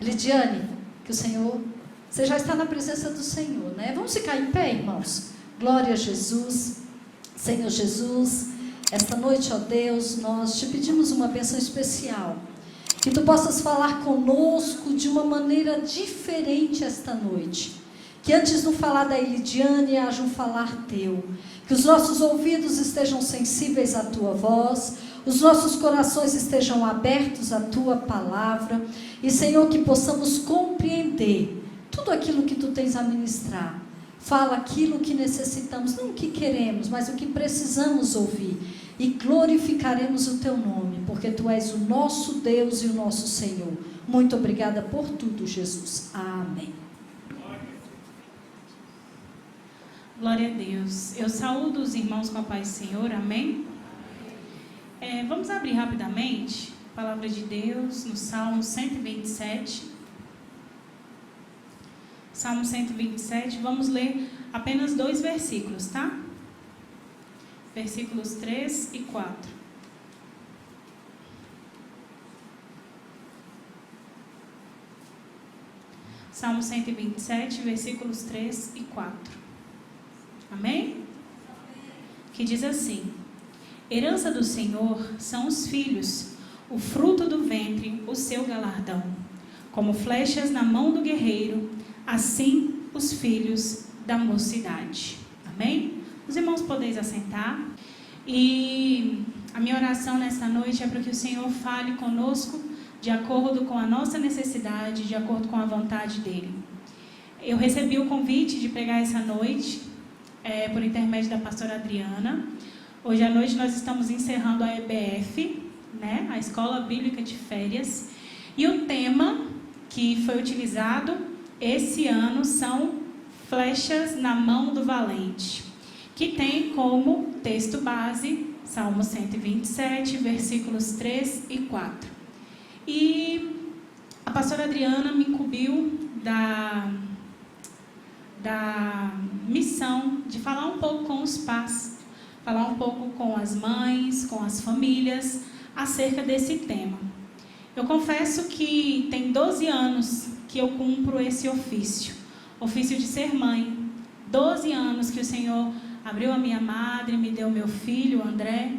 Lidiane, que o Senhor... Você já está na presença do Senhor, né? Vamos ficar em pé, irmãos? Glória a Jesus. Senhor Jesus, esta noite, ó Deus, nós te pedimos uma bênção especial. Que tu possas falar conosco de uma maneira diferente esta noite. Que antes do falar da Elidiane, haja um falar teu. Que os nossos ouvidos estejam sensíveis à tua voz, os nossos corações estejam abertos à tua palavra. E, Senhor, que possamos compreender tudo aquilo que tu tens a ministrar. Fala aquilo que necessitamos, não o que queremos, mas o que precisamos ouvir. E glorificaremos o teu nome, porque tu és o nosso Deus e o nosso Senhor. Muito obrigada por tudo, Jesus. Amém. Glória a Deus. Eu saúdo os irmãos com a paz do Senhor, amém? Vamos abrir rapidamente a palavra de Deus no Salmo 127. Salmo 127, vamos ler apenas 2 versículos, tá? Versículos 3 e 4. Salmo 127, versículos 3 e 4. Amém? Que diz assim: herança do Senhor são os filhos, o fruto do ventre, o seu galardão. Como flechas na mão do guerreiro, assim os filhos da mocidade. Amém? Os irmãos podeis assentar. E a minha oração nesta noite é para que o Senhor fale conosco de acordo com a nossa necessidade, de acordo com a vontade dEle. Eu recebi o convite de pregar essa noite, por intermédio da pastora Adriana. Hoje à noite nós estamos encerrando a EBF, né, a Escola Bíblica de Férias. E o tema que foi utilizado esse ano são flechas na mão do valente, que tem como texto base Salmo 127, versículos 3 e 4. E a pastora Adriana me incumbiu da missão de falar um pouco com os pais, falar um pouco com as mães, com as famílias, acerca desse tema. Eu confesso que tem 12 anos que eu cumpro esse ofício de ser mãe. 12 anos que o Senhor abriu a minha madre, me deu meu filho, o André.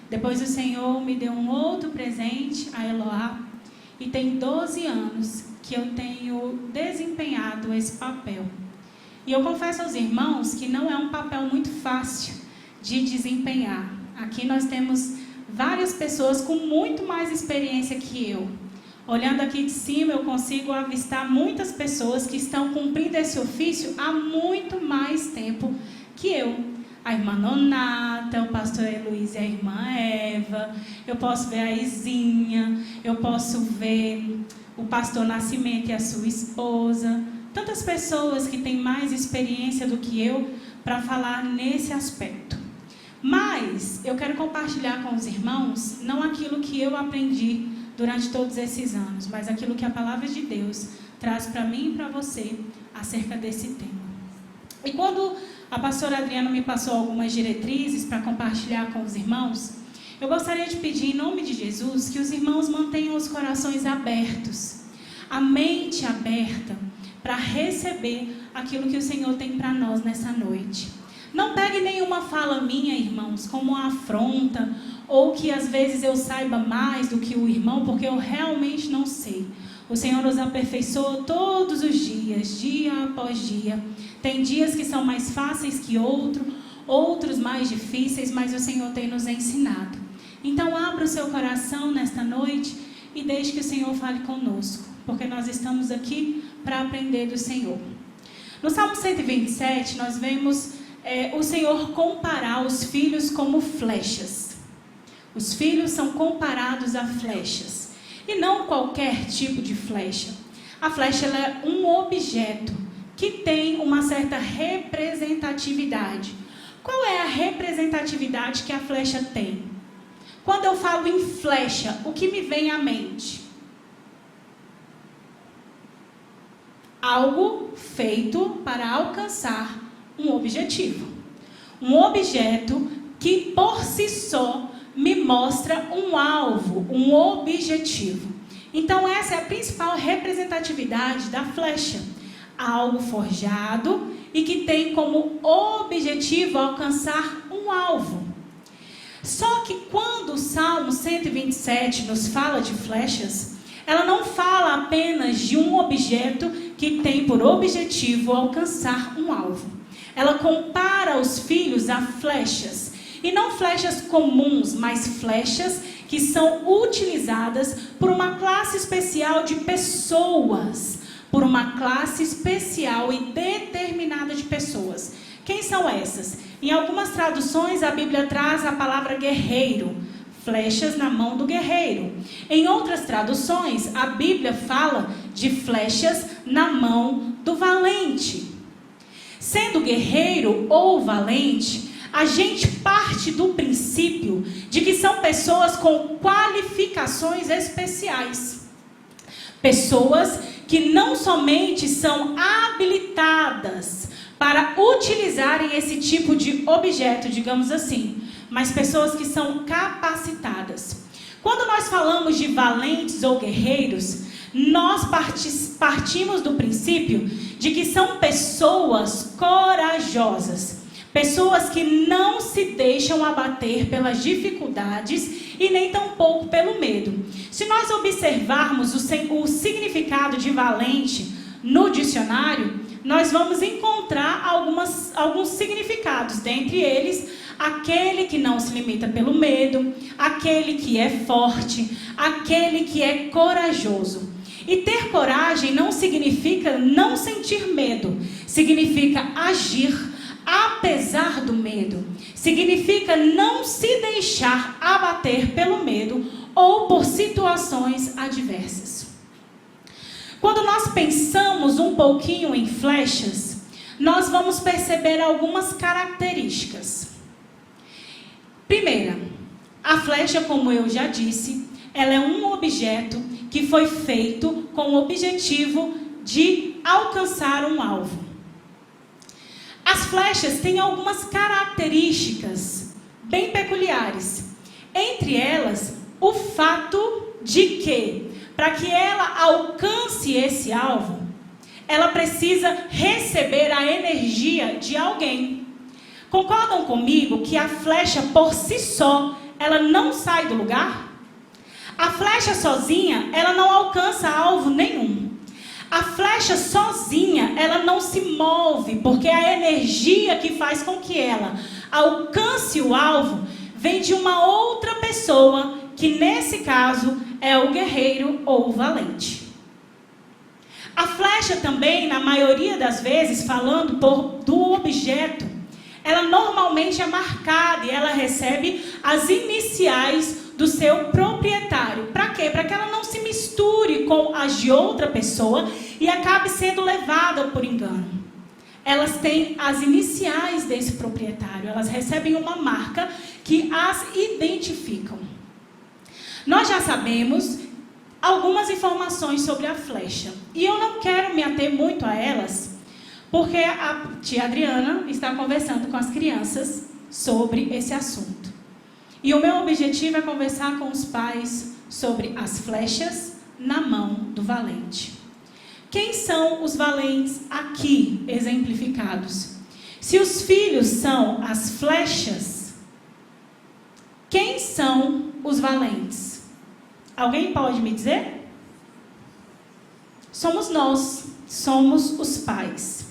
Depois o Senhor me deu um outro presente, a Eloá. E tem 12 anos que eu tenho desempenhado esse papel. E eu confesso aos irmãos que não é um papel muito fácil de desempenhar. Aqui nós temos várias pessoas com muito mais experiência que eu. Olhando aqui de cima, eu consigo avistar muitas pessoas que estão cumprindo esse ofício há muito mais tempo que eu. A irmã Nonata, o pastor Heloísa e a irmã Eva. Eu posso ver a Izinha, eu posso ver o pastor Nascimento e a sua esposa. Tantas pessoas que têm mais experiência do que eu para falar nesse aspecto. Mas eu quero compartilhar com os irmãos não aquilo que eu aprendi durante todos esses anos, mas aquilo que a palavra de Deus traz para mim e para você acerca desse tema. E quando a pastora Adriana me passou algumas diretrizes para compartilhar com os irmãos, eu gostaria de pedir em nome de Jesus que os irmãos mantenham os corações abertos, a mente aberta para receber aquilo que o Senhor tem para nós nessa noite. Não pegue nenhuma fala minha, irmãos, como uma afronta, ou que às vezes eu saiba mais do que o irmão, porque eu realmente não sei. O Senhor nos aperfeiçoa todos os dias, dia após dia. Tem dias que são mais fáceis que outros mais difíceis, mas o Senhor tem nos ensinado. Então abra o seu coração nesta noite e deixe que o Senhor fale conosco, porque nós estamos aqui para aprender do Senhor. No Salmo 127, nós vemos o Senhor comparar os filhos como flechas. Os filhos são comparados a flechas. E não qualquer tipo de flecha. A flecha ela é um objeto que tem uma certa representatividade. Qual é a representatividade que a flecha tem? Quando eu falo em flecha, o que me vem à mente? Algo feito para alcançar um objetivo. Um objeto que por si só me mostra um alvo, um objetivo. Então essa é a principal representatividade da flecha. Algo forjado e que tem como objetivo alcançar um alvo. Só que quando o Salmo 127 nos fala de flechas, ela não fala apenas de um objeto que tem por objetivo alcançar um alvo. Ela compara os filhos a flechas, e não flechas comuns, mas flechas que são utilizadas por uma classe especial de pessoas, por uma classe especial e determinada de pessoas. Quem são essas? Em algumas traduções a Bíblia traz a palavra guerreiro, flechas na mão do guerreiro. Em outras traduções a Bíblia fala de flechas na mão do valente. Sendo guerreiro ou valente, a gente parte do princípio de que são pessoas com qualificações especiais. Pessoas que não somente são habilitadas para utilizarem esse tipo de objeto, digamos assim, mas pessoas que são capacitadas. Quando nós falamos de valentes ou guerreiros, nós partimos do princípio de que são pessoas corajosas, pessoas que não se deixam abater pelas dificuldades e nem tampouco pelo medo. Se nós observarmos o significado de valente no dicionário, nós vamos encontrar alguns significados, dentre eles, aquele que não se limita pelo medo, aquele que é forte, aquele que é corajoso. E ter coragem não significa não sentir medo, significa agir apesar do medo, significa não se deixar abater pelo medo ou por situações adversas. Quando nós pensamos um pouquinho em flechas, nós vamos perceber algumas características. Primeira, a flecha, como eu já disse, ela é um objeto que foi feito com o objetivo de alcançar um alvo. As flechas têm algumas características bem peculiares. Entre elas, o fato de que, para que ela alcance esse alvo, ela precisa receber a energia de alguém. Concordam comigo que a flecha por si só, ela não sai do lugar? A flecha sozinha, ela não alcança alvo nenhum. A flecha sozinha, ela não se move, porque a energia que faz com que ela alcance o alvo vem de uma outra pessoa, que nesse caso é o guerreiro ou o valente. A flecha também, na maioria das vezes, falando do objeto, ela normalmente é marcada e ela recebe as iniciais do seu proprietário. Para quê? Para que ela não se misture com as de outra pessoa e acabe sendo levada por engano. Elas têm as iniciais desse proprietário, elas recebem uma marca que as identificam. Nós já sabemos algumas informações sobre a flecha, e eu não quero me ater muito a elas, porque a tia Adriana está conversando com as crianças sobre esse assunto. E o meu objetivo é conversar com os pais sobre as flechas na mão do valente. Quem são os valentes aqui exemplificados? Se os filhos são as flechas, quem são os valentes? Alguém pode me dizer? Somos nós, somos os pais.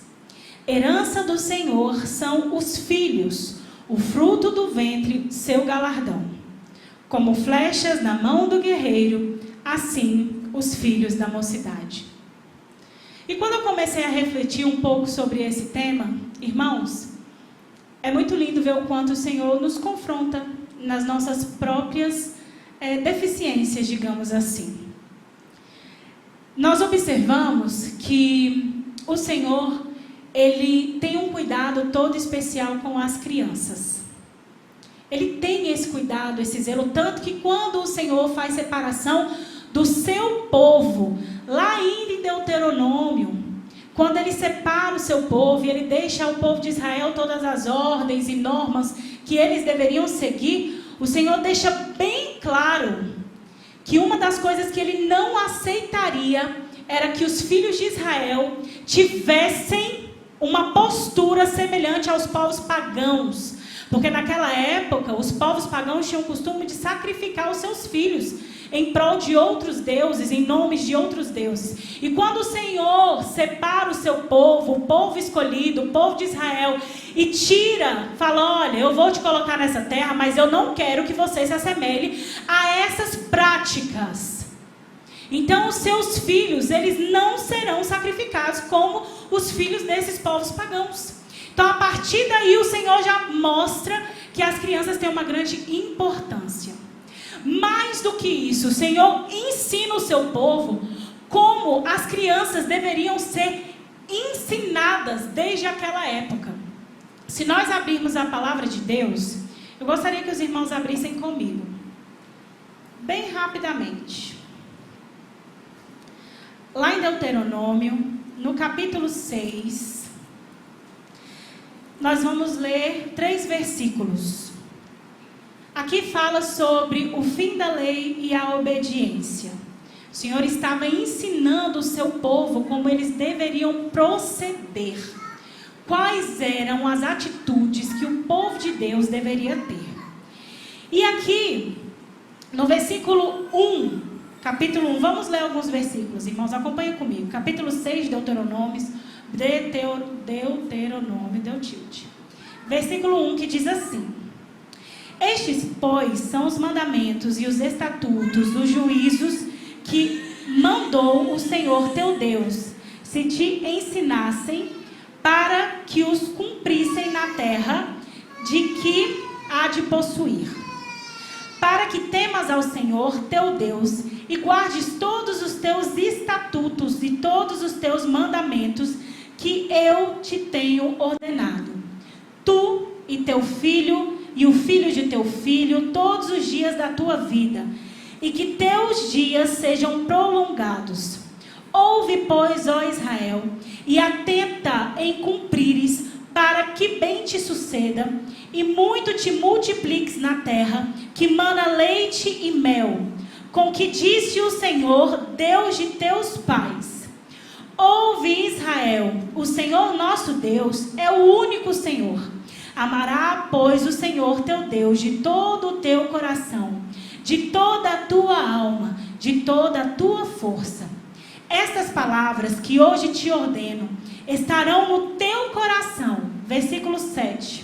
Herança do Senhor são os filhos, o fruto do ventre, seu galardão. Como flechas na mão do guerreiro, assim os filhos da mocidade. E quando eu comecei a refletir um pouco sobre esse tema, irmãos, é muito lindo ver o quanto o Senhor nos confronta nas nossas próprias deficiências, digamos assim. Nós observamos que o Senhor, Ele tem um cuidado todo especial com as crianças. Ele tem esse cuidado, esse zelo, tanto que quando o Senhor faz separação do seu povo, lá ainda em Deuteronômio, quando Ele separa o seu povo e Ele deixa ao povo de Israel todas as ordens e normas que eles deveriam seguir, o Senhor deixa bem claro que uma das coisas que ele não aceitaria era que os filhos de Israel tivessem uma postura semelhante aos povos pagãos. Porque naquela época, os povos pagãos tinham o costume de sacrificar os seus filhos em prol de outros deuses, em nomes de outros deuses. E quando o Senhor separa o seu povo, o povo escolhido, o povo de Israel, e fala, olha, eu vou te colocar nessa terra, mas eu não quero que você se assemelhe a essas práticas. Então os seus filhos, eles não serão sacrificados como os filhos desses povos pagãos. Então a partir daí o Senhor já mostra que as crianças têm uma grande importância. Mais do que isso, o Senhor ensina o seu povo como as crianças deveriam ser ensinadas desde aquela época. Se nós abrirmos a palavra de Deus, eu gostaria que os irmãos abrissem comigo, bem rapidamente. Lá em Deuteronômio, no capítulo 6, nós vamos ler 3 versículos. Aqui fala sobre o fim da lei e a obediência. O Senhor estava ensinando o seu povo como eles deveriam proceder. Quais eram as atitudes que o povo de Deus deveria ter. E aqui, no versículo 1, capítulo 1, vamos ler alguns versículos, irmãos, acompanhem comigo. Capítulo 6 de Deuteronômio, deu tilt. Versículo 1 que diz assim: Estes, pois, são os mandamentos e os estatutos, os juízos que mandou o Senhor teu Deus, se te ensinassem, para que os cumprissem na terra de que há de possuir. Para que temas ao Senhor teu Deus e guardes todos os teus estatutos e todos os teus mandamentos que eu te tenho ordenado. Tu e teu filho e o filho de teu filho todos os dias da tua vida, e que teus dias sejam prolongados. Ouve, pois, ó Israel, e atenta em cumprires, para que bem te suceda, e muito te multipliques na terra, que mana leite e mel, com que disse o Senhor, Deus de teus pais. Ouve, Israel, o Senhor nosso Deus é o único Senhor. Amará, pois, o Senhor teu Deus de todo o teu coração, de toda a tua alma, de toda a tua força. Estas palavras que hoje te ordeno estarão no teu coração. Versículo 7.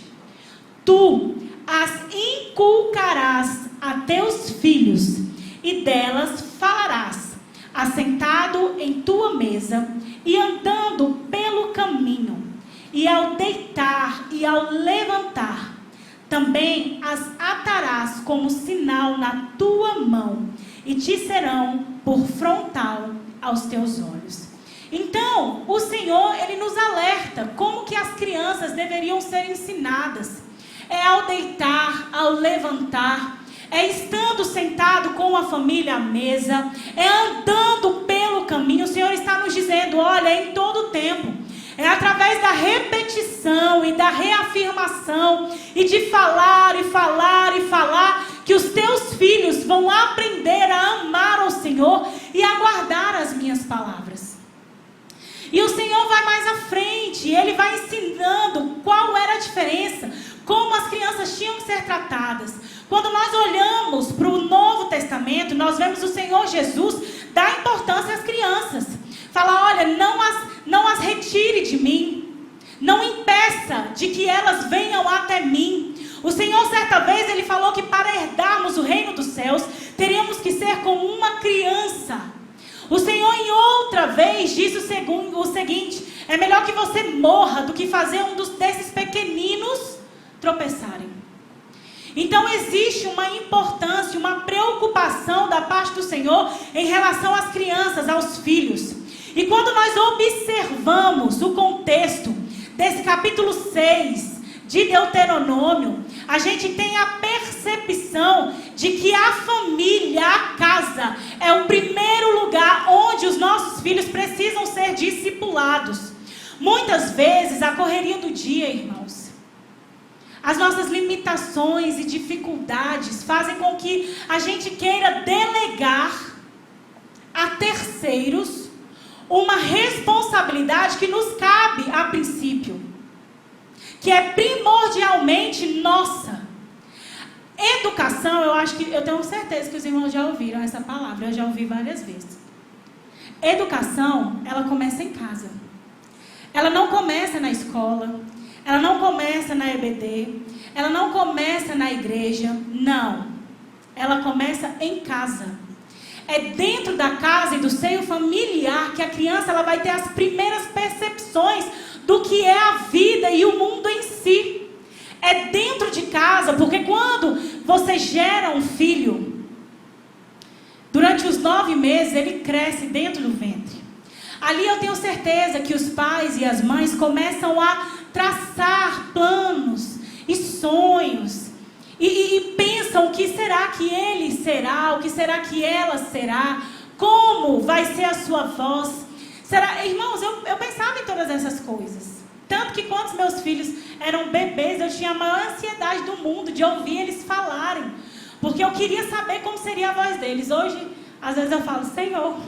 Tu as inculcarás a teus filhos, e delas falarás, assentado em tua mesa e andando pelo caminho, e ao deitar e ao levantar. Também as atarás como sinal na tua mão, e te serão por frontal aos teus olhos. Então, o Senhor, Ele nos alerta como que as crianças deveriam ser ensinadas. É ao deitar, ao levantar, é estando sentado com a família à mesa, é andando pelo caminho. O Senhor está nos dizendo, olha, em todo o tempo. É através da repetição e da reafirmação e de falar e falar e falar que os teus filhos vão aprender a amar ao Senhor e a guardar as minhas palavras. E o Senhor vai mais à frente, Ele vai ensinando qual era a diferença, como as crianças tinham que ser tratadas. Quando nós olhamos para o Novo Testamento, nós vemos o Senhor Jesus dar importância às crianças. Fala, olha, não as retire de mim, não impeça de que elas venham até mim. O Senhor, certa vez, Ele falou que para herdarmos o reino dos céus, teríamos que ser como uma criança. O Senhor, em outra vez, disse o seguinte: é melhor que você morra do que fazer desses pequeninos tropeçarem. Então existe uma importância, uma preocupação da parte do Senhor em relação às crianças, aos filhos. E quando nós observamos o contexto desse capítulo 6 de Deuteronômio, a gente tem a percepção de que a família, a casa, é o primeiro lugar onde os nossos filhos precisam ser discipulados. Muitas vezes a correria do dia, irmãos, As nossas limitações e dificuldades fazem com que a gente queira delegar a terceiros uma responsabilidade que nos cabe a princípio, que é primordialmente nossa. Educação, eu tenho certeza que os irmãos já ouviram essa palavra, eu já ouvi várias vezes. Educação, ela começa em casa. Ela não começa na escola, ela não começa na EBD, ela não começa na igreja, não. Ela começa em casa. É dentro da casa e do seio familiar que a criança ela vai ter as primeiras percepções do que é a vida e o mundo em si. É dentro de casa, porque quando você gera um filho, durante os 9 meses ele cresce dentro do ventre. Ali eu tenho certeza que os pais e as mães começam a traçar planos e sonhos. E pensam o que será que ele será, o que será que ela será, como vai ser a sua voz. Irmãos, eu pensava em todas essas coisas. Tanto que quando os meus filhos eram bebês, eu tinha a maior ansiedade do mundo de ouvir eles falarem. Porque eu queria saber como seria a voz deles. Hoje, às vezes eu falo, Senhor,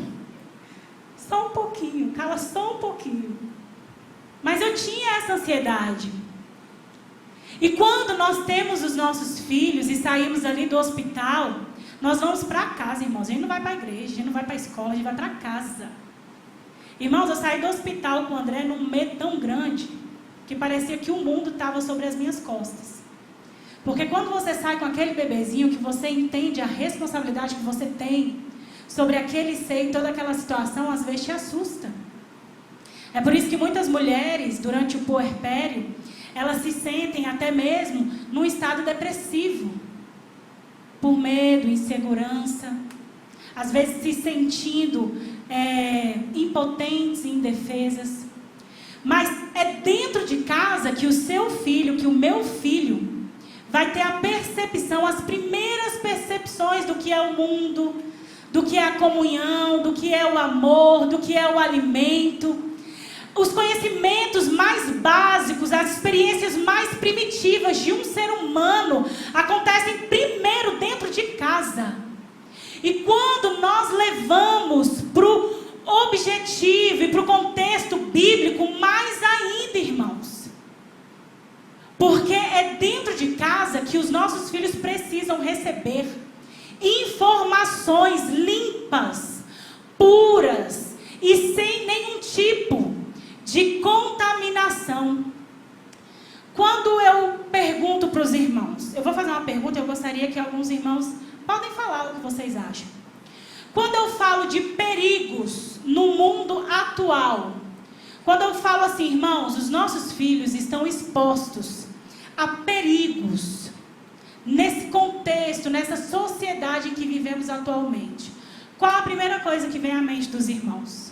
só um pouquinho, cala só um pouquinho. Mas eu tinha essa ansiedade. E quando nós temos os nossos filhos e saímos ali do hospital, nós vamos para casa, irmãos. A gente não vai para a igreja, a gente não vai para a escola, a gente vai para casa. Irmãos, eu saí do hospital com o André num medo tão grande que parecia que o mundo estava sobre as minhas costas. Porque quando você sai com aquele bebezinho, que você entende a responsabilidade que você tem sobre aquele ser e toda aquela situação, às vezes te assusta. É por isso que muitas mulheres, durante o puerpério, elas se sentem até mesmo num estado depressivo. Por medo, insegurança. Às vezes se sentindo impotentes e indefesas. Mas é dentro de casa que o seu filho, que o meu filho, vai ter a percepção, as primeiras percepções do que é o mundo, do que é a comunhão, do que é o amor, do que é o alimento. Os conhecimentos mais básicos, as experiências mais primitivas de um ser humano acontecem primeiro dentro de casa. E quando nós levamos para o objetivo e para o contexto bíblico, mais ainda, irmãos. Porque é dentro de casa que os nossos filhos precisam receber informações limpas, puras e sem nenhum tipo de contaminação. Quando eu pergunto para os irmãos, eu vou fazer uma pergunta, eu gostaria que alguns irmãos podem falar o que vocês acham. Quando eu falo de perigos no mundo atual, quando eu falo assim, irmãos, os nossos filhos estão expostos a perigos nesse contexto, nessa sociedade em que vivemos atualmente, qual a primeira coisa que vem à mente dos irmãos?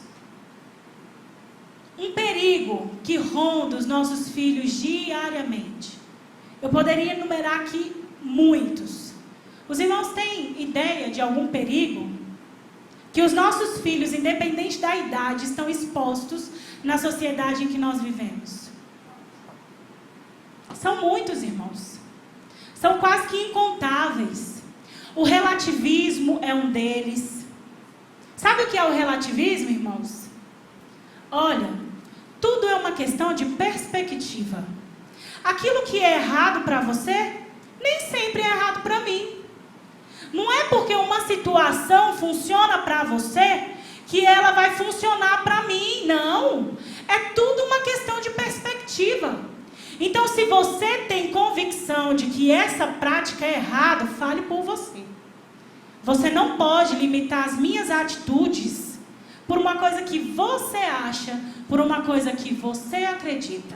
Um perigo que ronda os nossos filhos diariamente. Eu poderia enumerar aqui muitos. Os irmãos têm ideia de algum perigo que os nossos filhos, independente da idade, estão expostos na sociedade em que nós vivemos? São muitos, irmãos. São quase que incontáveis. O relativismo é um deles. Sabe o que é o relativismo, irmãos? Olha, tudo é uma questão de perspectiva. Aquilo que é errado para você, nem sempre é errado para mim. Não é porque uma situação funciona para você que ela vai funcionar para mim, não. É tudo uma questão de perspectiva. Então, se você tem convicção de que essa prática é errada, fale por você. Você não pode limitar as minhas atitudes por uma coisa que você acha, por uma coisa que você acredita.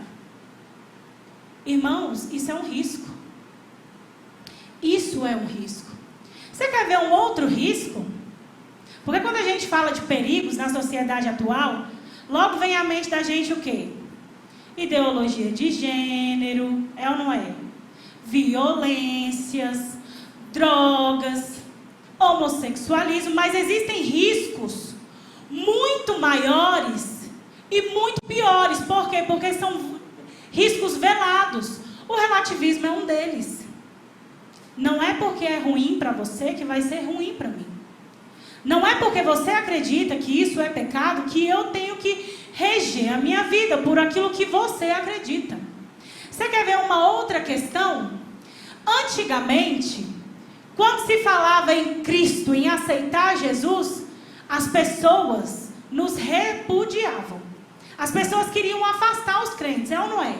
Irmãos, isso é um risco. Isso é um risco. Você quer ver um outro risco? Porque quando a gente fala de perigos na sociedade atual, logo vem à mente da gente o quê? Ideologia de gênero, é ou não é? Violências, drogas, homossexualismo, mas existem riscos muito maiores e muito piores. Por quê? Porque são riscos velados. O relativismo é um deles. Não é porque é ruim para você que vai ser ruim para mim. Não é porque você acredita que isso é pecado que eu tenho que reger a minha vida por aquilo que você acredita. Você quer ver uma outra questão? Antigamente, quando se falava em Cristo, em aceitar Jesus, as pessoas nos repudiavam. As pessoas queriam afastar os crentes, é ou não é?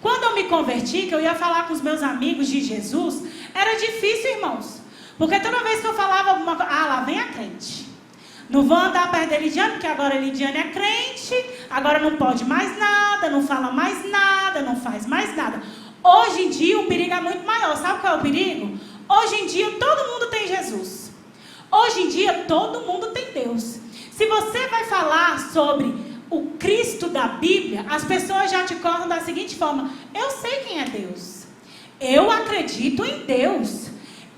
Quando eu me converti, que eu ia falar com os meus amigos de Jesus, era difícil, irmãos. Porque toda vez que eu falava alguma coisa, lá vem a crente. Não vou andar perto da Elidiane, porque agora a Elidiane é crente, agora não pode mais nada, não fala mais nada, não faz mais nada. Hoje em dia o perigo é muito maior. Sabe qual é o perigo? Hoje em dia todo mundo tem Jesus. Hoje em dia todo mundo tem Deus. Se você vai falar sobre o Cristo da Bíblia, as pessoas já te cortam da seguinte forma: eu sei quem é Deus. Eu acredito em Deus.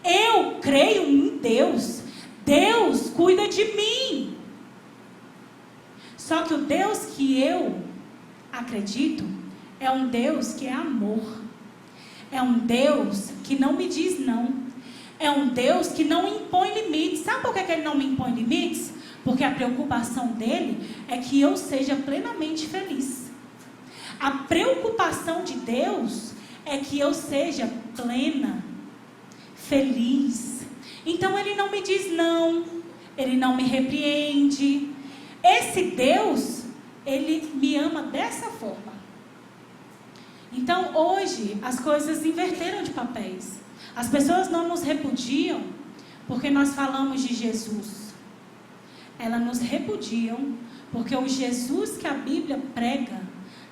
Eu creio em Deus. Deus cuida de mim. Só que o Deus que eu acredito é um Deus que é amor. É um Deus que não me diz não. É um Deus que não impõe limites. Sabe por que ele não me impõe limites? Porque a preocupação dele é que eu seja plenamente feliz. A preocupação de Deus é que eu seja plena, feliz. Então ele não me diz não, ele não me repreende. Esse Deus, ele me ama dessa forma. Então hoje as coisas inverteram de papéis. As pessoas não nos repudiam porque nós falamos de Jesus. Elas nos repudiam porque o Jesus que a Bíblia prega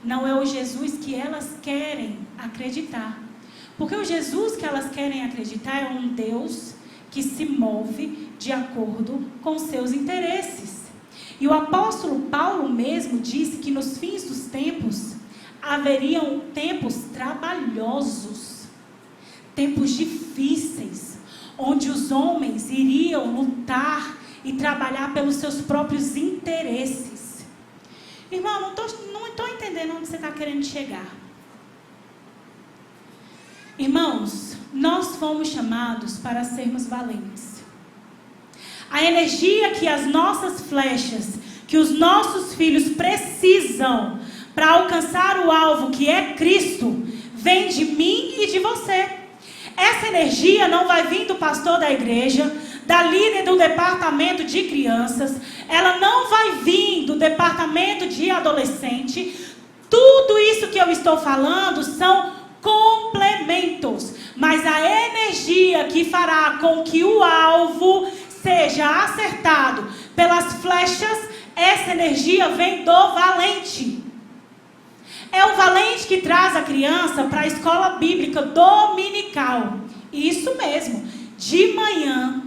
não é o Jesus que elas querem acreditar. Porque o Jesus que elas querem acreditar é um Deus que se move de acordo com seus interesses. E o apóstolo Paulo mesmo disse que nos fins dos tempos haveriam tempos trabalhosos, tempos difíceis, onde os homens iriam lutar e trabalhar pelos seus próprios interesses. Irmão, não estou entendendo onde você está querendo chegar. Irmãos, nós fomos chamados para sermos valentes. A energia que as nossas flechas, que os nossos filhos precisam para alcançar o alvo que é Cristo, vem de mim e de você. Essa energia não vai vir do pastor da igreja, da líder do departamento de crianças, ela não vai vir do departamento de adolescente. Tudo isso que eu estou falando são complementos, mas a energia que fará com que o alvo seja acertado pelas flechas, essa energia vem do valente. É o valente que traz a criança para a escola bíblica dominical. Isso mesmo, de manhã,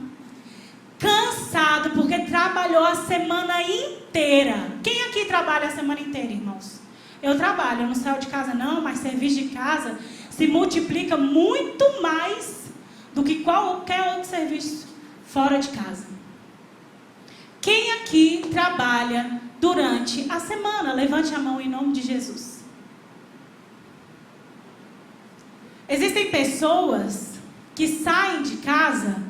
cansado porque trabalhou a semana inteira. Quem aqui trabalha a semana inteira, irmãos? Eu trabalho, eu não saio de casa não, mas serviço de casa se multiplica muito mais do que qualquer outro serviço fora de casa. Quem aqui trabalha durante a semana? Levante a mão em nome de Jesus. Existem pessoas que saem de casa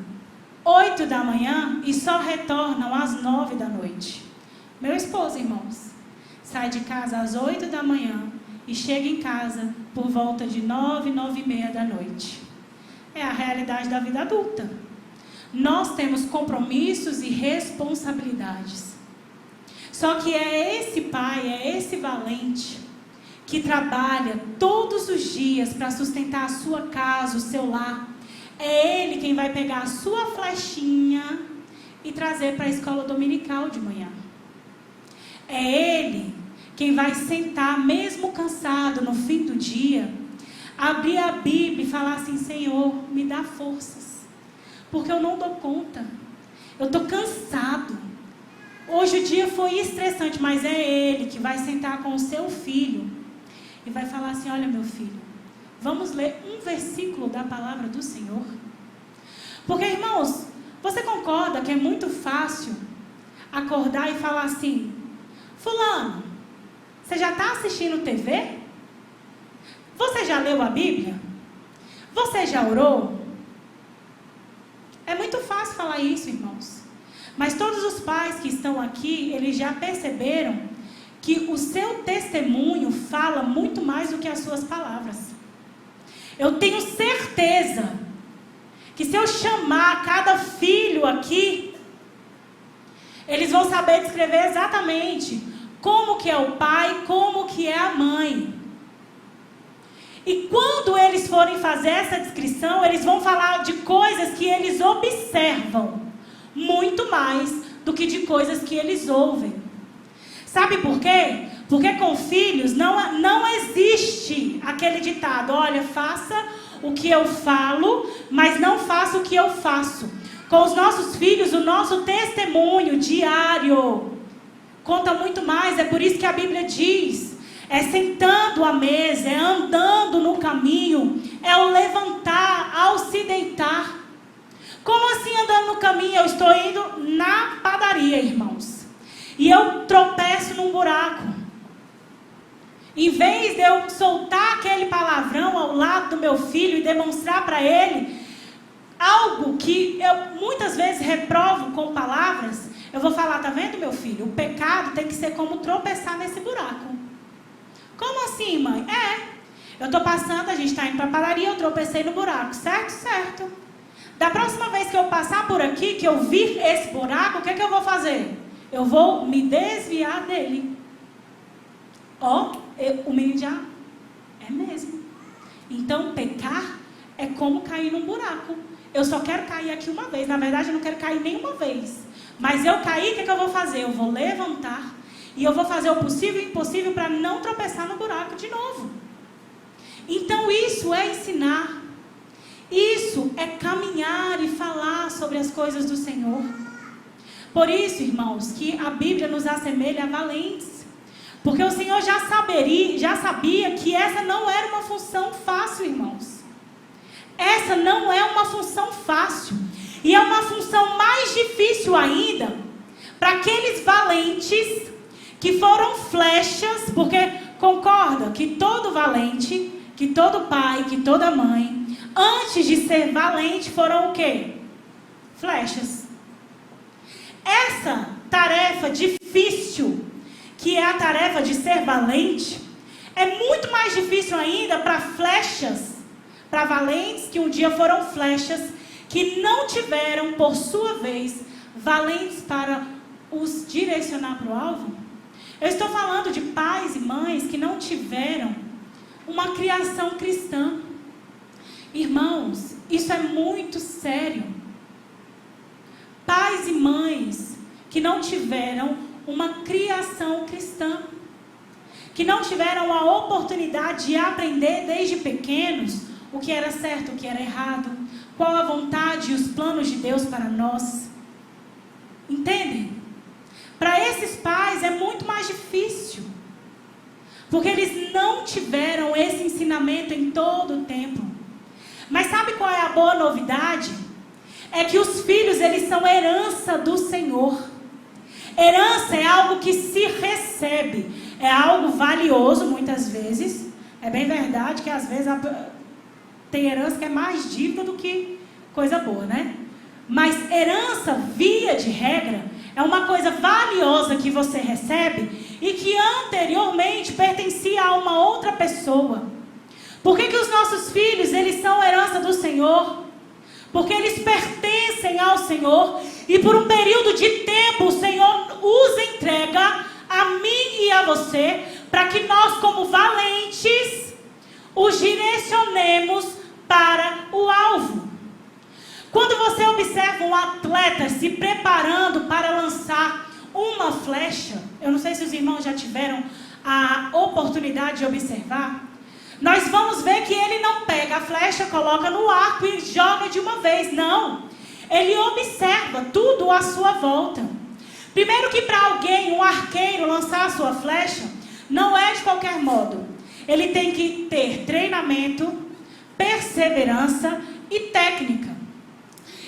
8 da manhã e só retornam às 9 da noite. Meu esposo, irmãos, sai de casa às 8 da manhã e chega em casa por volta de 9, 9:30 da noite. É a realidade da vida adulta. Nós temos compromissos e responsabilidades. Só que é esse pai, é esse valente que trabalha todos os dias para sustentar a sua casa, o seu lar. É ele quem vai pegar a sua flechinha e trazer para a escola dominical de manhã. É ele quem vai sentar, mesmo cansado, no fim do dia, abrir a Bíblia e falar assim: Senhor, me dá forças, porque eu não dou conta, eu estou cansado. Hoje o dia foi estressante, mas é ele que vai sentar com o seu filho e vai falar assim: olha, meu filho, vamos ler um versículo da palavra do Senhor. Porque, irmãos, você concorda que é muito fácil acordar e falar assim: fulano, você já está assistindo TV? Você já leu a Bíblia? Você já orou? É muito fácil falar isso, irmãos. Mas todos os pais que estão aqui, eles já perceberam que o seu testemunho fala muito mais do que as suas palavras. Eu tenho certeza que se eu chamar cada filho aqui, eles vão saber descrever exatamente como que é o pai, como que é a mãe. E quando eles forem fazer essa descrição, eles vão falar de coisas que eles observam, muito mais do que de coisas que eles ouvem. Sabe por quê? Porque com filhos não existe aquele ditado: olha, faça o que eu falo, mas não faça o que eu faço. Com os nossos filhos, o nosso testemunho diário conta muito mais. É por isso que a Bíblia diz: é sentando à mesa, é andando no caminho, é o levantar ao se deitar. Como assim andando no caminho? Eu estou indo na padaria, irmãos, e eu tropeço num buraco. Em vez de eu soltar aquele palavrão ao lado do meu filho e demonstrar para ele algo que eu muitas vezes reprovo com palavras, eu vou falar: tá vendo, meu filho? O pecado tem que ser como tropeçar nesse buraco. Como assim, mãe? Eu estou passando, a gente está indo para a padaria, eu tropecei no buraco. Certo? Certo. Da próxima vez que eu passar por aqui, que eu vir esse buraco, o que eu vou fazer? Eu vou me desviar dele. O menino já é mesmo. Então, pecar é como cair num buraco. Eu só quero cair aqui uma vez. Na verdade, eu não quero cair nenhuma vez. Mas eu cair, o que eu vou fazer? Eu vou levantar e eu vou fazer o possível e o impossível para não tropeçar no buraco de novo. Então, isso é ensinar. Isso é caminhar e falar sobre as coisas do Senhor. Por isso, irmãos, que a Bíblia nos assemelha a valentes. Porque o Senhor já sabia que essa não era uma função fácil, irmãos. Essa não é uma função fácil. E é uma função mais difícil ainda para aqueles valentes que foram flechas. Porque concorda que todo valente, que todo pai, que toda mãe, antes de ser valente, foram o quê? Flechas. Essa tarefa difícil, que é a tarefa de ser valente, é muito mais difícil ainda para flechas, para valentes que um dia foram flechas, que não tiveram, por sua vez, valentes para os direcionar para o alvo. Eu estou falando de pais e mães que não tiveram uma criação cristã. Irmãos, isso é muito sério. Pais e mães que não tiveram uma criação cristã, que não tiveram a oportunidade de aprender desde pequenos o que era certo, o que era errado, qual a vontade e os planos de Deus para nós. Entendem? Para esses pais é muito mais difícil, porque eles não tiveram esse ensinamento em todo o tempo. Mas sabe qual é a boa novidade? É que os filhos, eles são herança do Senhor. Herança é algo que se recebe, é algo valioso muitas vezes. É bem verdade que às vezes tem herança que é mais dívida do que coisa boa, né? Mas herança, via de regra, é uma coisa valiosa que você recebe e que anteriormente pertencia a uma outra pessoa. Por que os nossos filhos, eles são herança do Senhor? Porque eles pertencem ao Senhor e por um período de tempo o Senhor os entrega a mim e a você para que nós, como valentes, os direcionemos para o alvo. Quando você observa um atleta se preparando para lançar uma flecha, eu não sei se os irmãos já tiveram a oportunidade de observar, nós vamos ver que ele não pega a flecha, coloca no arco e joga de uma vez. Não. Ele observa tudo à sua volta. Primeiro que para alguém, um arqueiro, lançar a sua flecha, não é de qualquer modo. Ele tem que ter treinamento, perseverança e técnica.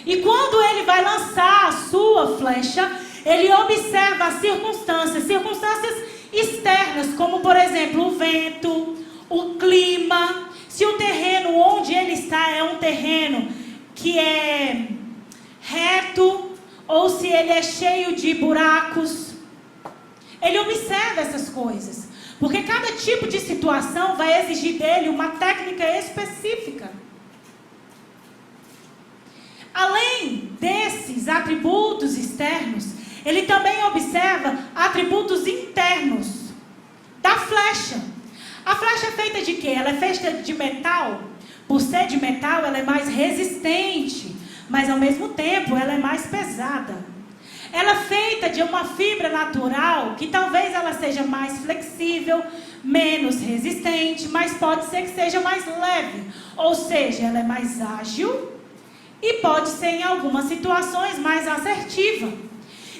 E quando ele vai lançar a sua flecha, ele observa as circunstâncias externas, como por exemplo o vento, o clima, se o terreno onde ele está é um terreno que é reto ou se ele é cheio de buracos. Ele observa essas coisas, porque cada tipo de situação vai exigir dele uma técnica específica. Além desses atributos externos, ele também observa atributos internos da flecha. A flecha é feita de quê? Ela é feita de metal. Por ser de metal, ela é mais resistente, mas ao mesmo tempo ela é mais pesada. Ela é feita de uma fibra natural que talvez ela seja mais flexível, menos resistente, mas pode ser que seja mais leve. Ou seja, ela é mais ágil e pode ser em algumas situações mais assertiva.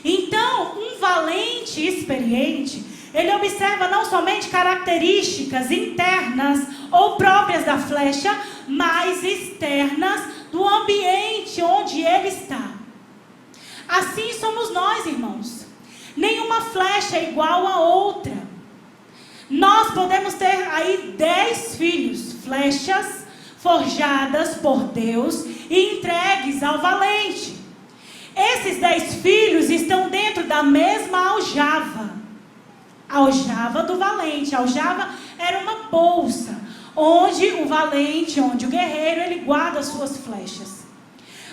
Então, um valente experiente, ele observa não somente características internas ou próprias da flecha, mas externas do ambiente onde ele está. Assim somos nós, irmãos. Nenhuma flecha é igual a outra. Nós podemos ter aí 10 filhos, flechas forjadas por Deus e entregues ao valente. Esses 10 filhos estão dentro da mesma aljava. A aljava do valente. A aljava era uma bolsa, onde o valente, onde o guerreiro, ele guarda as suas flechas.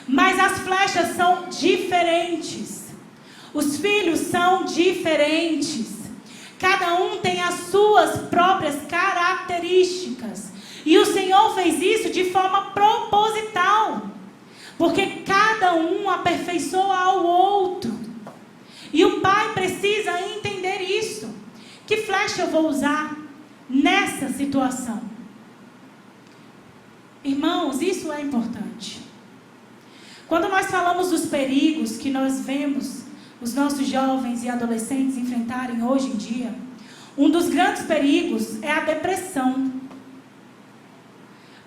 Mas as flechas são diferentes. Os filhos são diferentes. Cada um tem as suas próprias características. E o Senhor fez isso de forma proposital. Porque cada um aperfeiçoa ao outro. E o pai precisa entender isso. Que flecha eu vou usar nessa situação? Irmãos, isso é importante. Quando nós falamos dos perigos que nós vemos os nossos jovens e adolescentes enfrentarem hoje em dia, um dos grandes perigos é a depressão.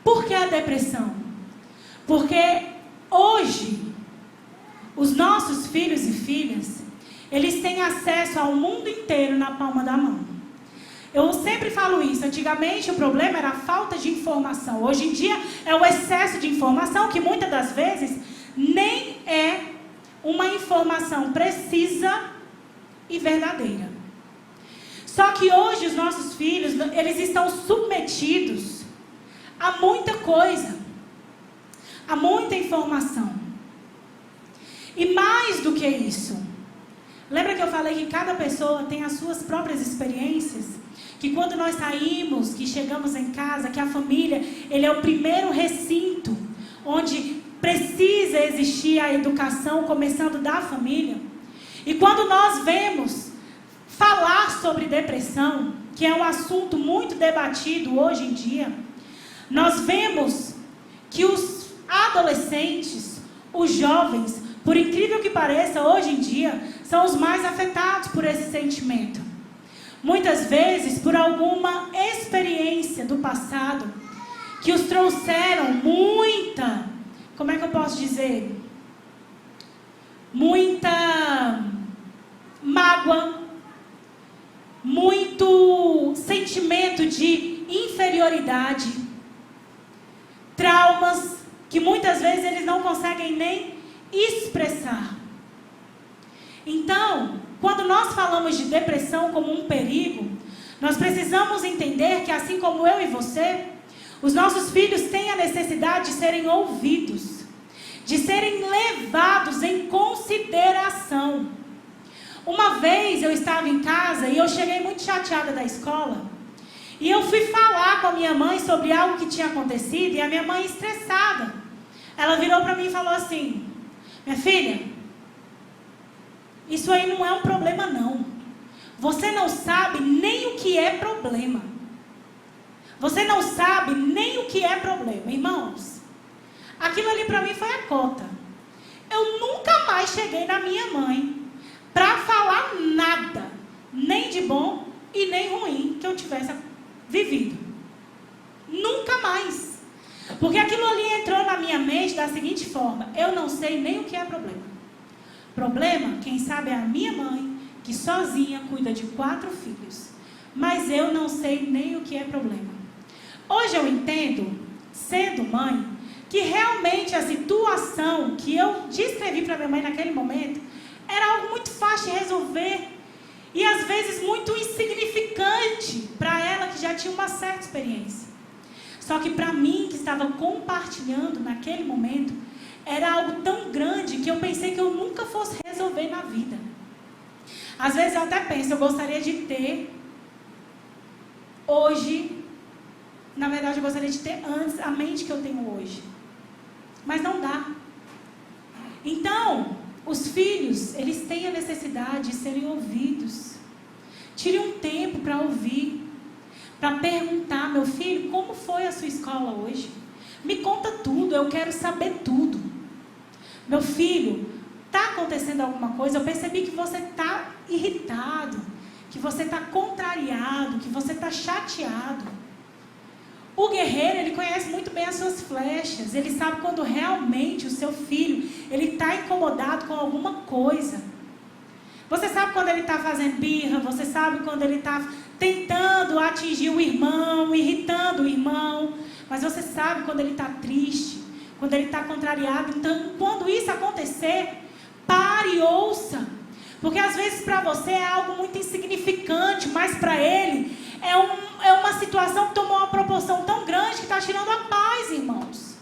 Por que a depressão? Porque hoje, os nossos filhos e filhas, eles têm acesso ao mundo inteiro na palma da mão. Eu sempre falo isso. Antigamente o problema era a falta de informação. Hoje em dia é o excesso de informação, que muitas das vezes nem é uma informação precisa e verdadeira. Só que hoje os nossos filhos, eles estão submetidos a muita coisa, a muita informação. E mais do que isso, lembra que eu falei que cada pessoa tem as suas próprias experiências? Que quando nós saímos, que chegamos em casa, que a família, ele é o primeiro recinto onde precisa existir a educação, começando da família. E quando nós vemos falar sobre depressão, que é um assunto muito debatido hoje em dia, nós vemos que os adolescentes, os jovens, por incrível que pareça, hoje em dia, são os mais afetados por esse sentimento. Muitas vezes por alguma experiência do passado que os trouxeram muita, como é que eu posso dizer? Muita mágoa, muito sentimento de inferioridade, traumas que muitas vezes eles não conseguem nem expressar. Então, quando nós falamos de depressão como um perigo, nós precisamos entender que, assim como eu e você, os nossos filhos têm a necessidade de serem ouvidos, de serem levados em consideração. Uma vez eu estava em casa e eu cheguei muito chateada da escola, e eu fui falar com a minha mãe sobre algo que tinha acontecido, e a minha mãe estressada, ela virou para mim e falou assim: minha filha, isso aí não é um problema não. Você não sabe nem o que é problema. Você não sabe nem o que é problema. Irmãos, aquilo ali para mim foi a cota. Eu nunca mais cheguei na minha mãe para falar nada, nem de bom e nem ruim que eu tivesse vivido. Nunca mais. Porque aquilo ali entrou na minha mente da seguinte forma: eu não sei nem o que é problema. Problema, quem sabe, é a minha mãe, que sozinha cuida de 4 filhos. Mas eu não sei nem o que é problema. Hoje eu entendo, sendo mãe, que realmente a situação que eu descrevi para minha mãe naquele momento era algo muito fácil de resolver e às vezes muito insignificante para ela que já tinha uma certa experiência. Só que para mim, que estava compartilhando naquele momento, era algo tão grande que eu pensei que eu nunca fosse resolver na vida. Às vezes eu até penso, eu gostaria de ter hoje, na verdade eu gostaria de ter antes a mente que eu tenho hoje. Mas não dá. Então, os filhos, eles têm a necessidade de serem ouvidos. Tire um tempo para ouvir, para perguntar: meu filho, como foi a sua escola hoje? Me conta tudo, eu quero saber tudo. Meu filho, está acontecendo alguma coisa? Eu percebi que você está irritado, que você está contrariado, que você está chateado. O guerreiro, ele conhece muito bem as suas flechas. Ele sabe quando realmente o seu filho, ele está incomodado com alguma coisa. Você sabe quando ele está fazendo birra. Você sabe quando ele está tentando atingir o irmão, irritando o irmão. Mas você sabe quando ele está triste, quando ele está contrariado. Então, quando isso acontecer, pare e ouça. Porque às vezes para você é algo muito insignificante, mas para ele é uma situação que tomou uma proporção tão grande que está tirando a paz, irmãos.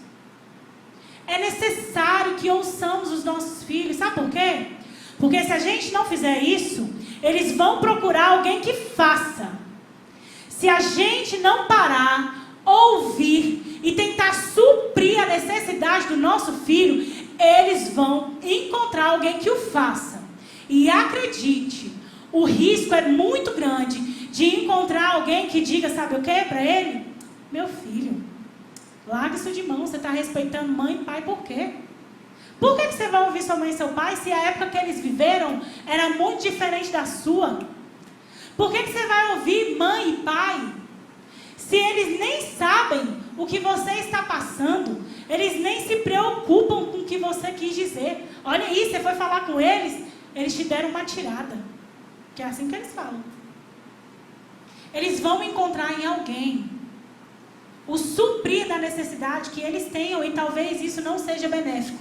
É necessário que ouçamos os nossos filhos. Sabe por quê? Porque se a gente não fizer isso, eles vão procurar alguém que faça. Se a gente não parar, ouvir e tentar suprir a necessidade do nosso filho, eles vão encontrar alguém que o faça. E acredite, o risco é muito grande de encontrar alguém que diga, sabe o que para ele? Meu filho, larga isso de mão, você está respeitando mãe e pai por quê? Por que você vai ouvir sua mãe e seu pai se a época que eles viveram era muito diferente da sua? Por que você vai ouvir mãe e pai se eles nem sabem o que você está passando? Eles nem se preocupam com o que você quis dizer. Olha aí, você foi falar com eles, eles te deram uma tirada. Que é assim que eles falam. Eles vão encontrar em alguém o suprir da necessidade que eles tenham, e talvez isso não seja benéfico,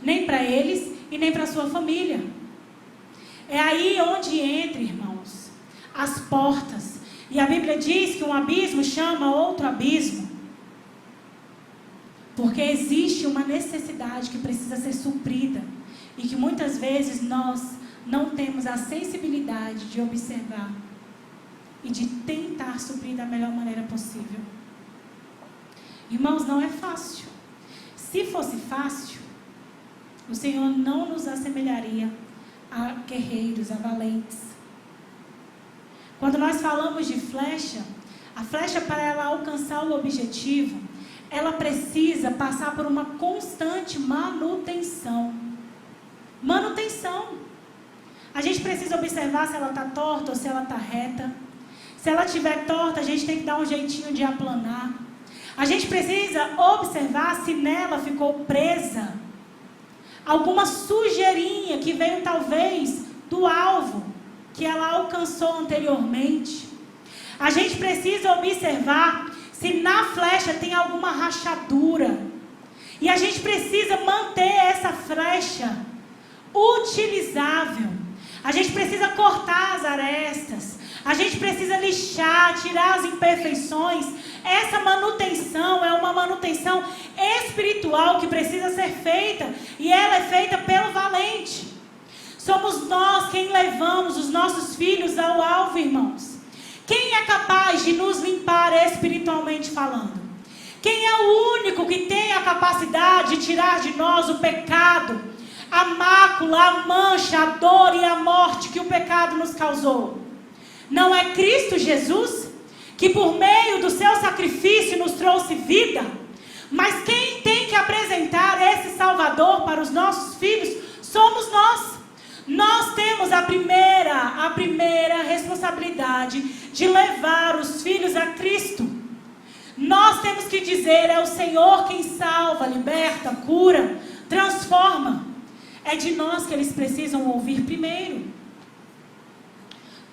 nem para eles e nem para a sua família. É aí onde entra, irmãos, as portas. E a Bíblia diz que um abismo chama outro abismo. Porque existe uma necessidade que precisa ser suprida. E que muitas vezes nós não temos a sensibilidade de observar e de tentar suprir da melhor maneira possível. Irmãos, não é fácil. Se fosse fácil, o Senhor não nos assemelharia a guerreiros, a valentes. Quando nós falamos de flecha, a flecha, para ela alcançar o objetivo, ela precisa passar por uma constante manutenção. Manutenção. A gente precisa observar se ela está torta ou se ela está reta. Se ela estiver torta, a gente tem que dar um jeitinho de aplanar. A gente precisa observar se nela ficou presa alguma sujeirinha que veio talvez do alvo que ela alcançou anteriormente. A gente precisa observar se na flecha tem alguma rachadura. E a gente precisa manter essa flecha utilizável. A gente precisa cortar as arestas. A gente precisa lixar, tirar as imperfeições. Essa manutenção é uma manutenção espiritual que precisa ser feita. E ela é feita pelo valente. Somos nós quem levamos os nossos filhos ao alvo, irmãos. Quem é capaz de nos limpar espiritualmente falando? Quem é o único que tem a capacidade de tirar de nós o pecado, a mácula, a mancha, a dor e a morte que o pecado nos causou? Não é Cristo Jesus, que por meio do seu sacrifício nos trouxe vida? Mas quem tem que apresentar esse Salvador para os nossos filhos somos nós. Nós temos a primeira responsabilidade de levar os filhos a Cristo. Nós temos que dizer, é o Senhor quem salva, liberta, cura, transforma. É de nós que eles precisam ouvir primeiro.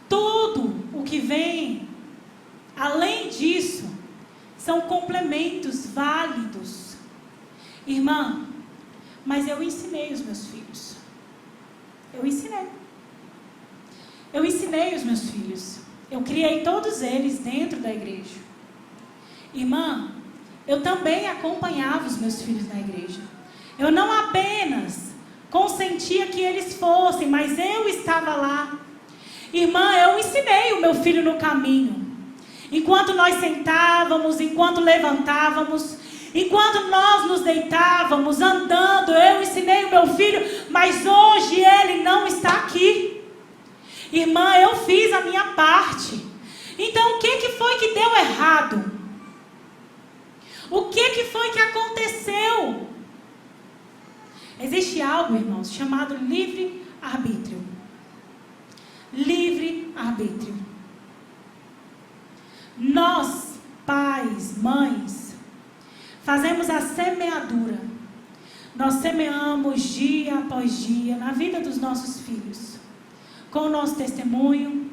Tudo o que vem além disso são complementos válidos. Irmã, mas eu ensinei os meus filhos. Eu ensinei os meus filhos. Eu criei todos eles dentro da igreja. Irmã, eu também acompanhava os meus filhos na igreja. Eu não apenas consentia que eles fossem, mas eu estava lá. Irmã, eu ensinei o meu filho no caminho. Enquanto nós sentávamos, enquanto levantávamos, enquanto nós nos deitávamos, andando, eu ensinei o meu filho, mas hoje ele não está aqui. Irmã, eu fiz a minha parte. Então, o que foi que deu errado? O que foi que aconteceu? Existe algo, irmãos, chamado livre-arbítrio. Livre-arbítrio. Nós, pais, mães, fazemos a semeadura. Nós semeamos dia após dia na vida dos nossos filhos. Com o nosso testemunho,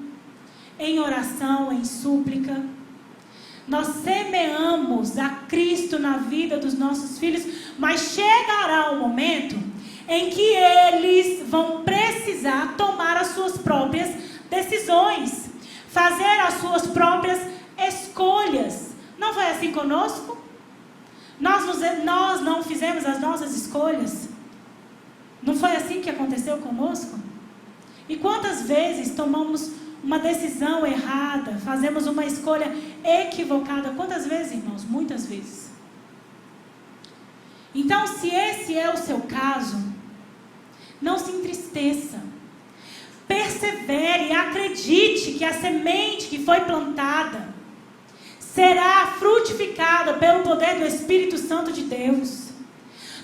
em oração, em súplica. Nós semeamos a Cristo na vida dos nossos filhos, mas chegará um momento em que eles vão precisar tomar as suas próprias decisões, fazer as suas próprias escolhas. Não foi assim conosco? Nós não fizemos as nossas escolhas? Não foi assim que aconteceu conosco? E quantas vezes tomamos uma decisão errada, fazemos uma escolha equivocada? Quantas vezes, irmãos? Muitas vezes. Então, se esse é o seu caso, não se entristeça. Persevere e acredite que a semente que foi plantada será frutificada pelo poder do Espírito Santo de Deus.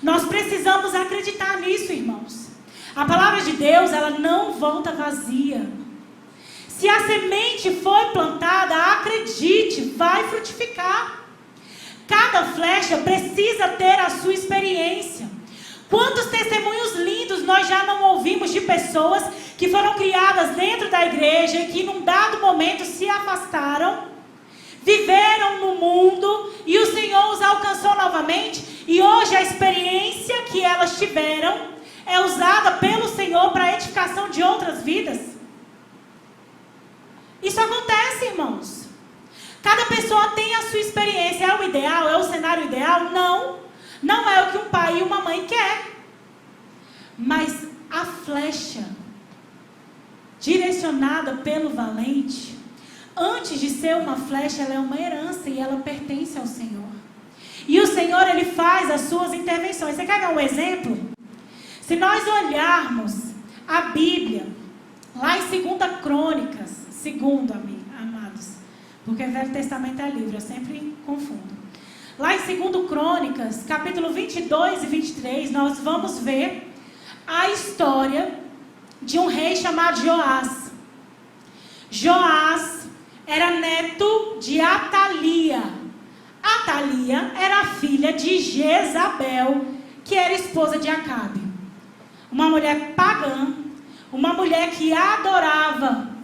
Nós precisamos acreditar nisso, irmãos. A palavra de Deus, ela não volta vazia. Se a semente foi plantada, acredite, vai frutificar. Cada flecha precisa ter a sua experiência. Quantos testemunhos lindos nós já não ouvimos de pessoas que foram criadas dentro da igreja e que num dado momento se afastaram, viveram no mundo e o Senhor os alcançou novamente, e hoje a experiência que elas tiveram é usada pelo Senhor para a edificação de outras vidas. Isso acontece, irmãos. Cada pessoa tem a sua experiência. É o ideal? É o cenário ideal? Não. Não é o que um pai e uma mãe quer. Mas a flecha direcionada pelo valente, antes de ser uma flecha, ela é uma herança e ela pertence ao Senhor. E o Senhor, Ele faz as suas intervenções. Você quer ver um exemplo? Se nós olharmos a Bíblia, lá em 2 Crônicas, amados, porque o Velho Testamento é livre, eu sempre confundo. Lá em 2 Crônicas, capítulo 22 e 23, nós vamos ver a história de um rei chamado Joás. Joás era neto de Atalia. Atalia era filha de Jezabel, que era esposa de Acabe. Uma mulher pagã, uma mulher que adorava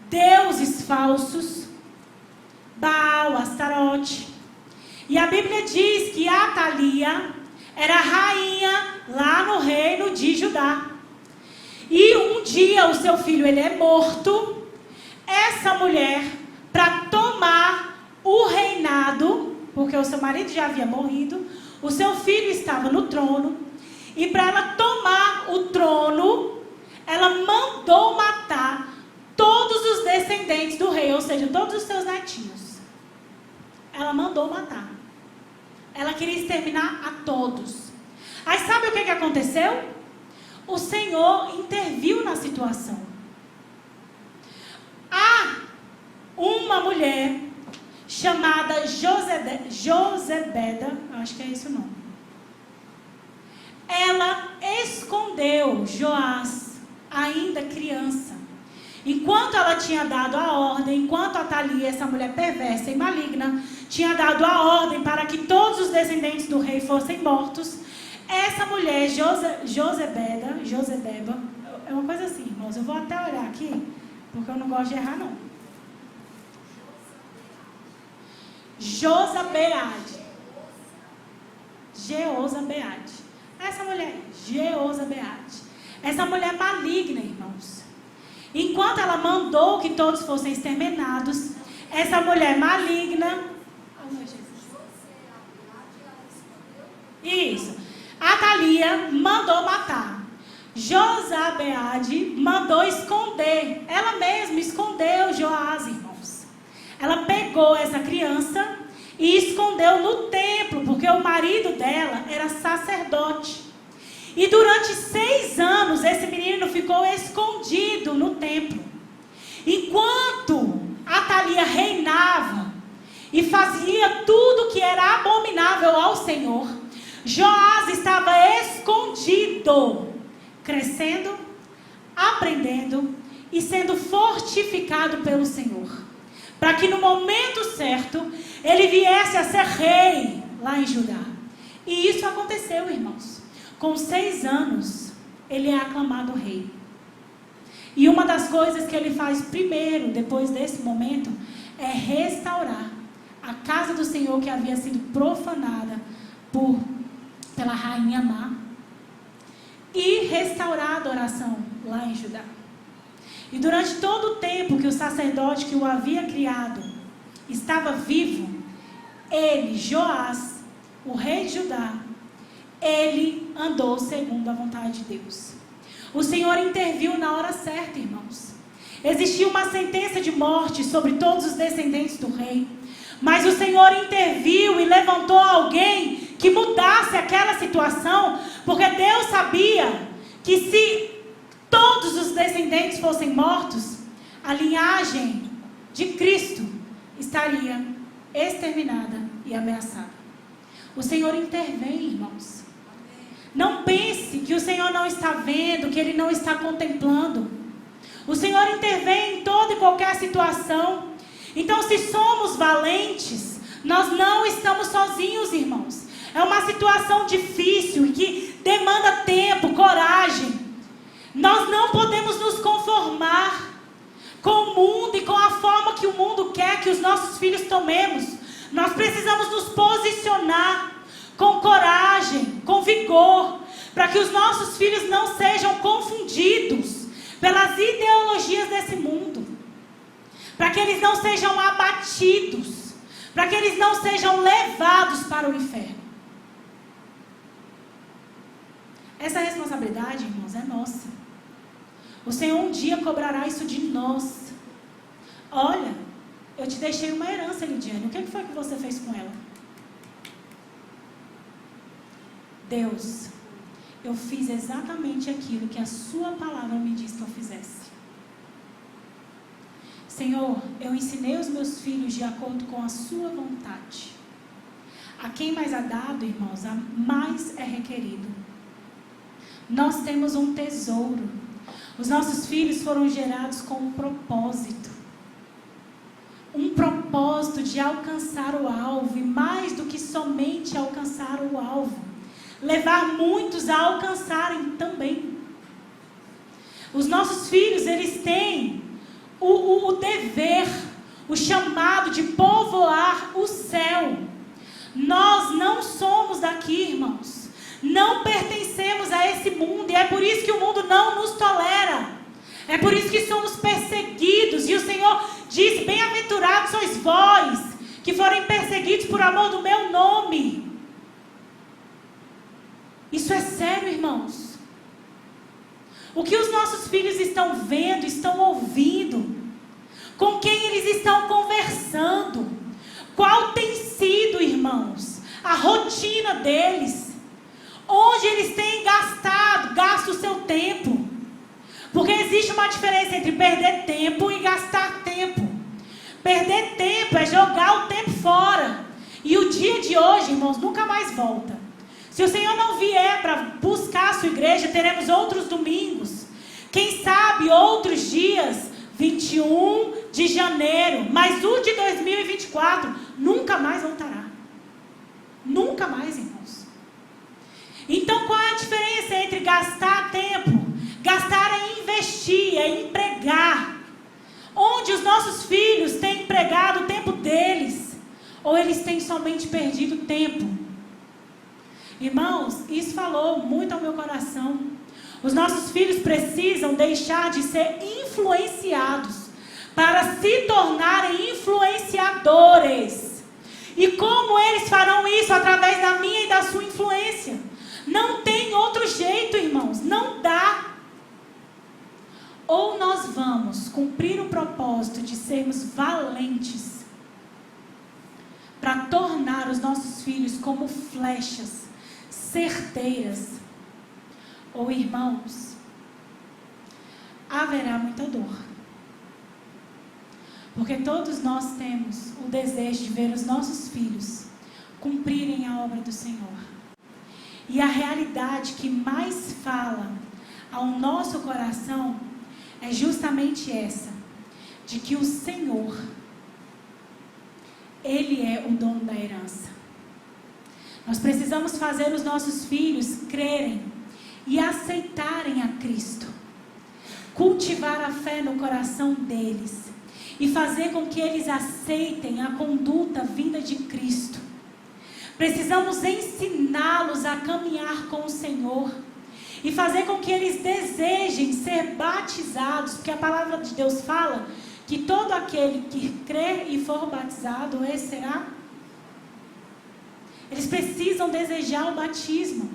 deuses falsos, Baal, Astarote. E a Bíblia diz que Atalia era rainha lá no reino de Judá. E um dia o seu filho ele é morto. Essa mulher, para tomar o reinado, porque o seu marido já havia morrido, o seu filho estava no trono, e para ela tomar o trono, ela mandou matar todos os descendentes do rei, ou seja, todos os seus netinhos. Ela mandou matar. Ela queria exterminar a todos. Aí sabe o que aconteceu? O Senhor interviu na situação. Há uma mulher chamada Josebeda, acho que é esse o nome. Ela escondeu Joás, ainda criança. Enquanto ela tinha dado a ordem, enquanto Atalia, essa mulher perversa e maligna, tinha dado a ordem para que todos os descendentes do rei fossem mortos, essa mulher, Josebeda, é uma coisa assim, irmãos, eu vou até olhar aqui, porque eu não gosto de errar, não. Josabeade. Jeozabeade. Essa mulher aí, Jeozabeade. Essa mulher maligna, irmãos. Enquanto ela mandou que todos fossem exterminados, essa mulher maligna... Isso. Atalia mandou matar. Josabeade mandou esconder. Ela mesma escondeu Joás, irmãos. Ela pegou essa criança e escondeu no templo, porque o marido dela era sacerdote. E durante 6 anos esse menino ficou escondido no templo. Enquanto Atalia reinava e fazia tudo que era abominável ao Senhor, Joás estava escondido, crescendo, aprendendo e sendo fortificado pelo Senhor, para que no momento certo ele viesse a ser rei lá em Judá. E isso aconteceu, irmãos. Com 6 anos, ele é aclamado rei. E uma das coisas que ele faz primeiro, depois desse momento, é restaurar a casa do Senhor que havia sido profanada pela rainha má. E restaurar a adoração lá em Judá. E durante todo o tempo que o sacerdote que o havia criado estava vivo, ele, Joás, o rei de Judá, ele andou segundo a vontade de Deus. O Senhor interviu na hora certa, irmãos. Existia uma sentença de morte sobre todos os descendentes do rei, mas o Senhor interviu e levantou alguém que mudasse aquela situação, porque Deus sabia que se todos os descendentes fossem mortos, a linhagem de Cristo estaria exterminada e ameaçada. O Senhor intervém, irmãos. Não pense que o Senhor não está vendo, que Ele não está contemplando. O Senhor intervém em toda e qualquer situação. Então, se somos valentes, nós não estamos sozinhos, irmãos. É uma situação difícil e que demanda tempo, coragem. Nós não podemos nos conformar com o mundo e com a forma que o mundo quer que os nossos filhos tomemos. Nós precisamos nos posicionar com coragem, com vigor, para que os nossos filhos não sejam confundidos pelas ideologias desse mundo, para que eles não sejam abatidos, para que eles não sejam levados para o inferno. Essa responsabilidade, irmãos, é nossa. O Senhor um dia cobrará isso de nós. Olha, eu te deixei uma herança, Lidiane. O que foi que você fez com ela? Deus, eu fiz exatamente aquilo que a sua palavra me disse que eu fizesse. Senhor, eu ensinei os meus filhos de acordo com a sua vontade. A quem mais é dado, irmãos, a mais é requerido. Nós temos um tesouro. Os nossos filhos foram gerados com um propósito. Um propósito de alcançar o alvo, e mais do que somente alcançar o alvo, levar muitos a alcançarem também. Os nossos filhos, eles têm o dever, o chamado de povoar o céu. Nós não somos daqui, irmãos. Não pertencemos a esse mundo, e é por isso que o mundo não nos tolera. É por isso que somos perseguidos, e o Senhor disse: bem-aventurados sois vós, que forem perseguidos por amor do meu nome. Isso é sério, irmãos. O que os nossos filhos estão vendo, estão ouvindo, com quem eles estão conversando, qual tem sido, irmãos, a rotina deles, onde eles têm gasto o seu tempo. Porque existe uma diferença entre perder tempo e gastar tempo. Perder tempo é jogar o tempo fora. E o dia de hoje, irmãos, nunca mais volta. Se o Senhor não vier para buscar a sua igreja, teremos outros domingos. Quem sabe outros dias, 21 de janeiro. Mas o de 2024 nunca mais voltará. Nunca mais, irmãos. Então, qual é a diferença entre gastar tempo? Gastar é investir, é empregar. Onde os nossos filhos têm empregado o tempo deles? Ou eles têm somente perdido tempo? Irmãos, isso falou muito ao meu coração. Os nossos filhos precisam deixar de ser influenciados para se tornarem influenciadores. E como eles farão isso? Através da minha e da sua influência. Não tem outro jeito, irmãos. Não dá. Ou nós vamos cumprir o propósito de sermos valentes para tornar os nossos filhos como flechas certeiras. Ou, irmãos, haverá muita dor. Porque todos nós temos o desejo de ver os nossos filhos cumprirem a obra do Senhor. E a realidade que mais fala ao nosso coração é justamente essa, de que o Senhor, Ele é o dono da herança. Nós precisamos fazer os nossos filhos crerem e aceitarem a Cristo. Cultivar a fé no coração deles e fazer com que eles aceitem a conduta vinda de Cristo. Precisamos ensiná-los a caminhar com o Senhor e fazer com que eles desejem ser batizados, porque a palavra de Deus fala que todo aquele que crer e for batizado, esse será. Eles precisam desejar o batismo.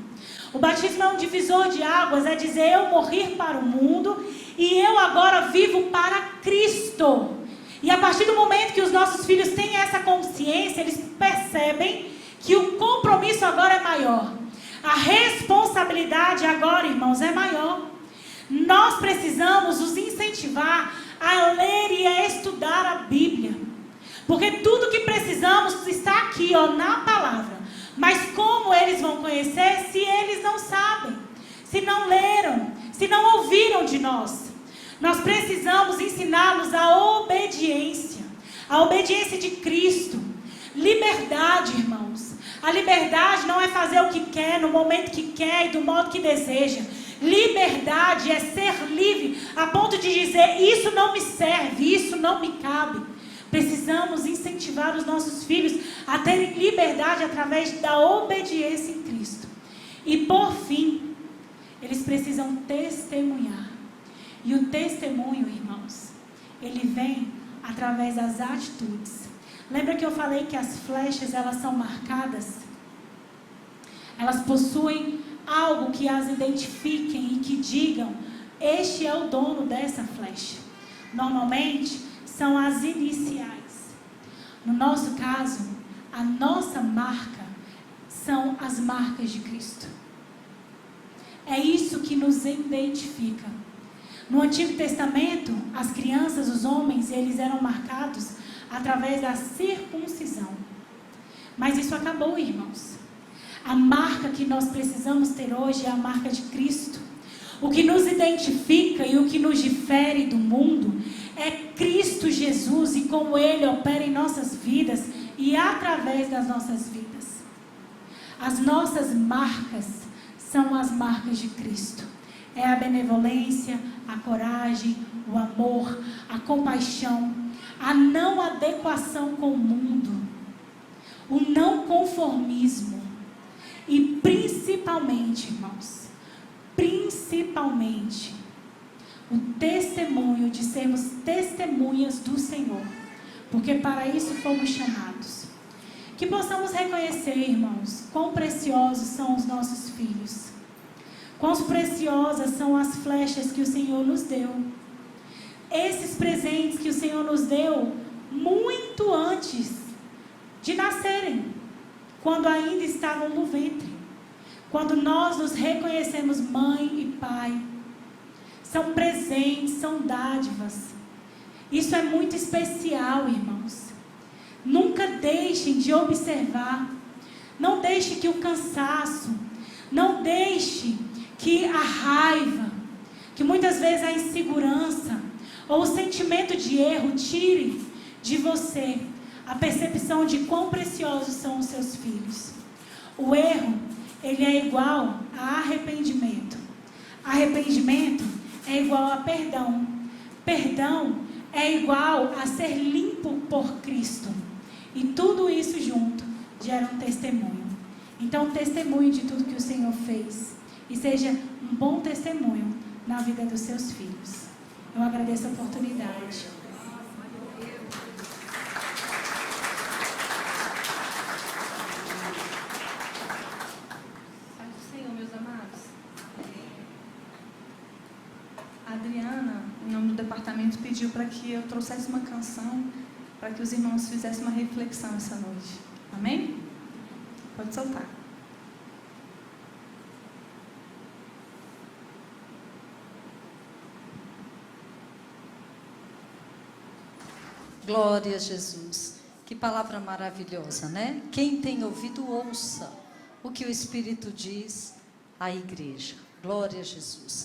O batismo é um divisor de águas, é dizer, eu morri para o mundo e eu agora vivo para Cristo. E a partir do momento que os nossos filhos têm essa consciência, eles percebem que o compromisso agora é maior. A responsabilidade agora, irmãos, é maior. Nós precisamos os incentivar a ler e a estudar a Bíblia. Porque tudo que precisamos está aqui, na palavra. Mas como eles vão conhecer se eles não sabem? Se não leram? Se não ouviram de nós? Nós precisamos ensiná-los a obediência. A obediência de Cristo. Liberdade, irmãos. A liberdade não é fazer o que quer, no momento que quer e do modo que deseja. Liberdade é ser livre a ponto de dizer, isso não me serve, isso não me cabe. Precisamos incentivar os nossos filhos a terem liberdade através da obediência em Cristo. E por fim, eles precisam testemunhar. E o testemunho, irmãos, ele vem através das atitudes. Lembra que eu falei que as flechas, elas são marcadas? Elas possuem algo que as identifiquem e que digam, este é o dono dessa flecha. Normalmente, são as iniciais. No nosso caso, a nossa marca são as marcas de Cristo. É isso que nos identifica. No Antigo Testamento, as crianças, os homens, eles eram marcados através da circuncisão. Mas isso acabou, irmãos. A marca que nós precisamos ter hoje é a marca de Cristo. O que nos identifica e o que nos difere do mundo é Cristo Jesus e como Ele opera em nossas vidas e através das nossas vidas. As nossas marcas são as marcas de Cristo. É a benevolência, a coragem, o amor, a compaixão, a não adequação com o mundo, o não conformismo e principalmente, irmãos, principalmente o testemunho de sermos testemunhas do Senhor, porque para isso fomos chamados. Que possamos reconhecer, irmãos, quão preciosos são os nossos filhos, quão preciosas são as flechas que o Senhor nos deu. Esses presentes que o Senhor nos deu muito antes de nascerem, quando ainda estavam no ventre, quando nós nos reconhecemos mãe e pai. São presentes, são dádivas. Isso é muito especial, irmãos. Nunca deixem de observar. Não deixe que o cansaço, não deixe que a raiva, que muitas vezes a insegurança ou o sentimento de erro tire de você a percepção de quão preciosos são os seus filhos. O erro, ele é igual a arrependimento. Arrependimento é igual a perdão. Perdão é igual a ser limpo por Cristo. E tudo isso junto gera um testemunho. Então, testemunho de tudo que o Senhor fez. E seja um bom testemunho na vida dos seus filhos. Eu agradeço a oportunidade. Pai do Senhor, meus amados. A Adriana, em nome do departamento, pediu para que eu trouxesse uma canção para que os irmãos fizessem uma reflexão essa noite. Amém? Pode soltar. Glória a Jesus. Que palavra maravilhosa, né? Quem tem ouvido, ouça o que o Espírito diz à igreja. Glória a Jesus.